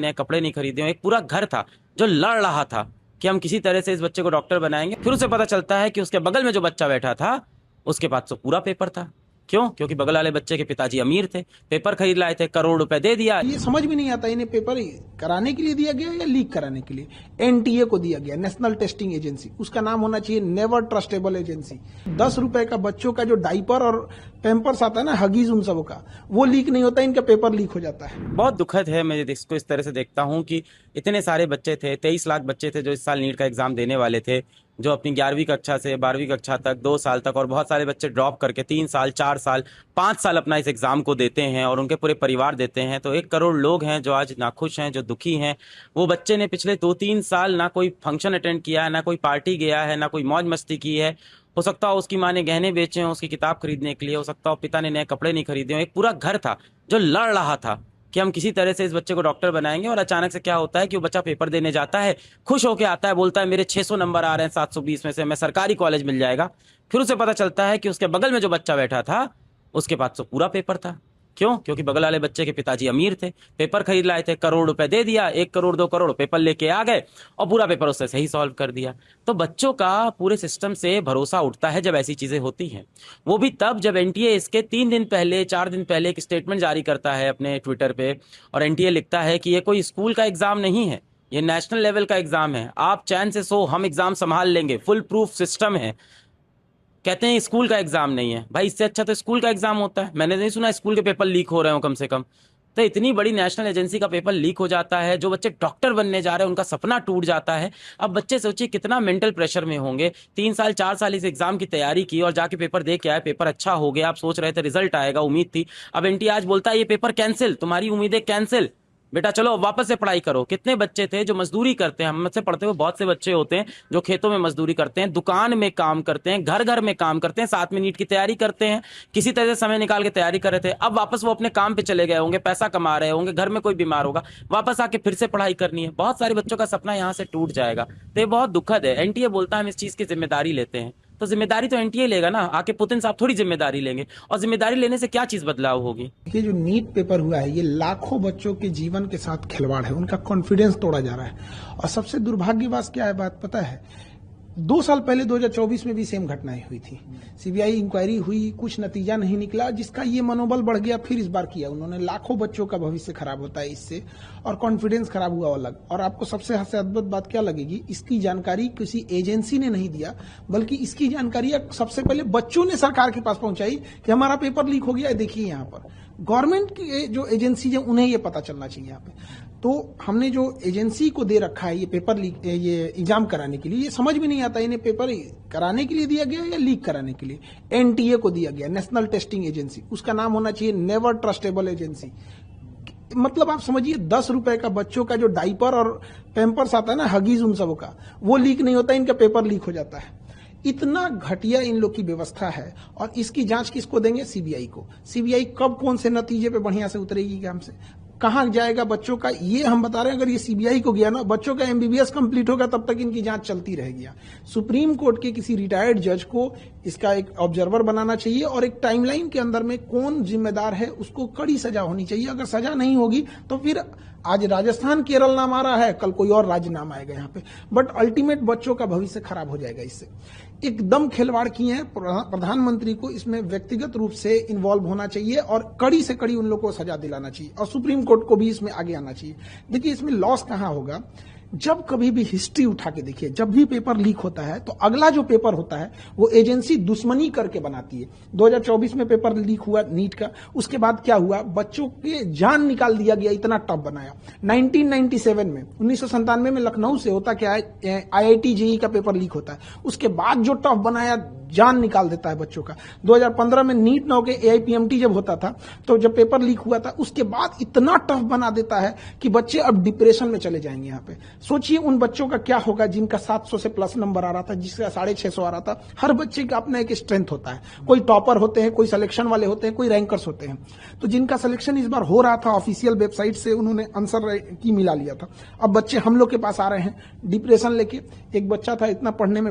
नए कपड़े नहीं खरीदे, एक पूरा घर था जो लड़ रहा था कि हम किसी तरह से इस बच्चे को डॉक्टर बनाएंगे। फिर उसे पता चलता है कि उसके बगल में जो बच्चा बैठा था उसके पास तो पूरा पेपर था। क्यों? क्योंकि बगल वाले बच्चे के पिताजी अमीर थे, पेपर खरीद लाए थे, करोड़ रुपए दे दिया। ये समझ में नहीं आता इन्हें पेपर कराने के लिए दिया गया या लीक कराने के लिए। एनटीए को दिया गया, नेशनल टेस्टिंग एजेंसी, उसका नाम होना चाहिए नेवर ट्रस्टेबल एजेंसी। 10 रुपए का बच्चों का जो डाइपर और पैम्पर्स आता है ना, हगीज उन सब का, वो लीक नहीं होता, इनका पेपर लीक हो जाता है। बहुत दुखद है। मैं इसको इस तरह से देखता हूँ कि इतने सारे बच्चे थे, 23 लाख बच्चे थे जो इस साल नीट का एग्जाम देने वाले थे, जो अपनी 11वीं कक्षा से 12वीं कक्षा तक 2 साल तक, और बहुत सारे बच्चे ड्रॉप करके 3 साल 4 साल 5 साल अपना इस एग्जाम को देते हैं और उनके पूरे परिवार देते हैं। तो 1 करोड़ लोग हैं जो आज नाखुश हैं, जो दुखी हैं। वो बच्चे ने पिछले 2-3 साल ना कोई फंक्शन अटेंड किया है, ना कोई पार्टी गया है, ना कोई मौज मस्ती की है। हो सकता हो उसकी माँ ने गहने बेचे हों उसकी किताब खरीदने के लिए, हो सकता हो पिता ने नए कपड़े नहीं खरीदे हों। एक पूरा घर था जो लड़ रहा था कि हम किसी तरह से इस बच्चे को डॉक्टर बनाएंगे। और अचानक से क्या होता है कि वो बच्चा पेपर देने जाता है, खुश होकर आता है, बोलता है मेरे 600 नंबर आ रहे हैं 720 में से, मैं सरकारी कॉलेज मिल जाएगा। फिर उसे पता चलता है कि उसके बगल में जो बच्चा बैठा था उसके पास तो पूरा पेपर था। क्यों? क्योंकि बगल वाले बच्चे के पिताजी अमीर थे, पेपर खरीद लाए थे, करोड़ रुपए दे दिया, 1 करोड़ 2 करोड़ पेपर लेके आ गए और पूरा पेपर उससे सही सॉल्व कर दिया। तो बच्चों का पूरे सिस्टम से भरोसा उठता है जब ऐसी चीजें होती हैं। वो भी तब जब एनटीए इसके 3 दिन पहले 4 दिन पहले एक स्टेटमेंट जारी करता है अपने ट्विटर पे, और एनटीए लिखता है कि ये कोई स्कूल का एग्जाम नहीं है, ये नेशनल लेवल का एग्जाम है, आप चैन से सो, हम एग्जाम संभाल लेंगे, फुल प्रूफ सिस्टम है। कहते हैं स्कूल का एग्जाम नहीं है। भाई इससे अच्छा तो स्कूल का एग्जाम होता है। मैंने नहीं सुना स्कूल के पेपर लीक हो रहे हो कम से कम। तो इतनी बड़ी नेशनल एजेंसी का पेपर लीक हो जाता है, जो बच्चे डॉक्टर बनने जा रहे हैं उनका सपना टूट जाता है। अब बच्चे सोचिए कितना मेंटल प्रेशर में होंगे। 3 साल 4 साल इस एग्जाम की तैयारी की और जाके पेपर दे के आए, पेपर अच्छा हो गया, आप सोच रहे थे रिजल्ट आएगा, उम्मीद थी। अब एनटीए आज बोलता है ये पेपर कैंसिल, तुम्हारी उम्मीदें कैंसिल, बेटा चलो वापस से पढ़ाई करो। कितने बच्चे थे जो मजदूरी करते हैं, हम से पढ़ते हुए बहुत से बच्चे होते हैं जो खेतों में मजदूरी करते हैं, दुकान में काम करते हैं, घर घर में काम करते हैं, साथ में नीट की तैयारी करते हैं, किसी तरह से समय निकाल के तैयारी कर रहे थे। अब वापस वो अपने काम पे चले गए होंगे, पैसा कमा रहे होंगे, घर में कोई बीमार होगा, वापस आके फिर से पढ़ाई करनी है। बहुत सारे बच्चों का सपना यहाँ से टूट जाएगा। तो ये बहुत दुखद है। एनटीए बोलता है हम इस चीज की जिम्मेदारी लेते हैं, तो जिम्मेदारी तो एनटीए लेगा ना, आके पुतिन साहब थोड़ी जिम्मेदारी लेंगे। और जिम्मेदारी लेने से क्या चीज बदलाव होगी? ये जो नीट पेपर हुआ है, ये लाखों बच्चों के जीवन के साथ खिलवाड़ है, उनका कॉन्फिडेंस तोड़ा जा रहा है। और सबसे दुर्भाग्यवश क्या है बात पता है, 2 साल पहले 2024 में भी सेम घटनाएं हुई थी। सीबीआई इंक्वायरी हुई, कुछ नतीजा नहीं निकला, जिसका ये मनोबल बढ़ गया। फिर इस बार किया उन्होंने, लाखों बच्चों का भविष्य खराब होता है इससे, और कॉन्फिडेंस खराब हुआ अलग। और आपको सबसे अद्भुत बात क्या लगेगी, इसकी जानकारी किसी एजेंसी ने नहीं दिया, बल्कि इसकी जानकारी सबसे पहले बच्चों ने सरकार के पास पहुंचाई कि हमारा पेपर लीक हो गया, देखिए यहाँ पर। गवर्नमेंट की जो एजेंसी है उन्हें ये पता चलना चाहिए यहाँ पे। तो हमने जो एजेंसी को दे रखा है ये पेपर लीक, ये एग्जाम कराने के लिए, ये समझ में नहीं आता इन्हें पेपर कराने के लिए दिया गया या लीक कराने के लिए। एनटीए को दिया गया, नेशनल टेस्टिंग एजेंसी, उसका नाम होना चाहिए नेवर ट्रस्टेबल एजेंसी। मतलब आप समझिए 10 रुपए का बच्चों का जो डाइपर और पैम्पर्स आता है ना, हगीज उन सब का, वो लीक नहीं होता, इनका पेपर लीक हो जाता है। इतना घटिया इन लोग की व्यवस्था है। और इसकी जांच किसको देंगे? सीबीआई को। सीबीआई कब कौन से नतीजे पे बढ़िया से उतरेगी एग्जाम से, कहां जाएगा बच्चों का, ये हम बता रहे हैं। अगर ये सीबीआई को गया ना, बच्चों का एमबीबीएस कंप्लीट होगा, तब तक इनकी जांच चलती रहेगी। सुप्रीम कोर्ट के किसी रिटायर्ड जज को इसका एक ऑब्जर्वर बनाना चाहिए, और एक टाइमलाइन के अंदर में कौन जिम्मेदार है उसको कड़ी सजा होनी चाहिए। अगर सजा नहीं होगी तो फिर आज राजस्थान केरल नाम आ रहा है, कल कोई और राज्य नाम आएगा यहाँ पे, बट अल्टीमेट बच्चों का भविष्य खराब हो जाएगा इससे। एकदम खिलवाड़ किए हैं। प्रधानमंत्री को इसमें व्यक्तिगत रूप से इन्वॉल्व होना चाहिए और कड़ी से कड़ी उन लोगों को सजा दिलाना चाहिए, और सुप्रीम कोर्ट को भी इसमें आगे आना चाहिए। देखिए इसमें लॉस कहां होगा, जब कभी भी हिस्ट्री उठा के देखिए, जब भी पेपर लीक होता है तो अगला जो पेपर होता है वो एजेंसी दुश्मनी करके बनाती है। 2024 में पेपर लीक हुआ नीट का, उसके बाद क्या हुआ, बच्चों के जान निकाल दिया गया, इतना टफ बनाया। 1997 में 1997 में लखनऊ से होता क्या है, आईआईटी जेईई का पेपर लीक होता है, उसके बाद जो टफ बनाया, जान निकाल देता है बच्चों का। 2015 में नीट ना होके एआईपीएमटी जब होता था, तो जब पेपर लीक हुआ था, उसके बाद इतना टफ बना देता है कि बच्चे अब डिप्रेशन में चले जाएंगे। यहाँ पे सोचिए उन बच्चों का क्या होगा जिनका 700 से प्लस नंबर आ रहा था, जिसका 650 आ रहा था। हर बच्चे का अपना एक स्ट्रेंथ होता है, कोई टॉपर होते हैं, कोई सिलेक्शन वाले होते हैं, कोई रैंकर्स होते हैं। तो जिनका सिलेक्शन इस बार हो रहा था, ऑफिशियल वेबसाइट से उन्होंने आंसर की मिला लिया था, अब बच्चे हम लोग के पास आ रहे हैं डिप्रेशन लेके। एक बच्चा था, इतना पढ़ने में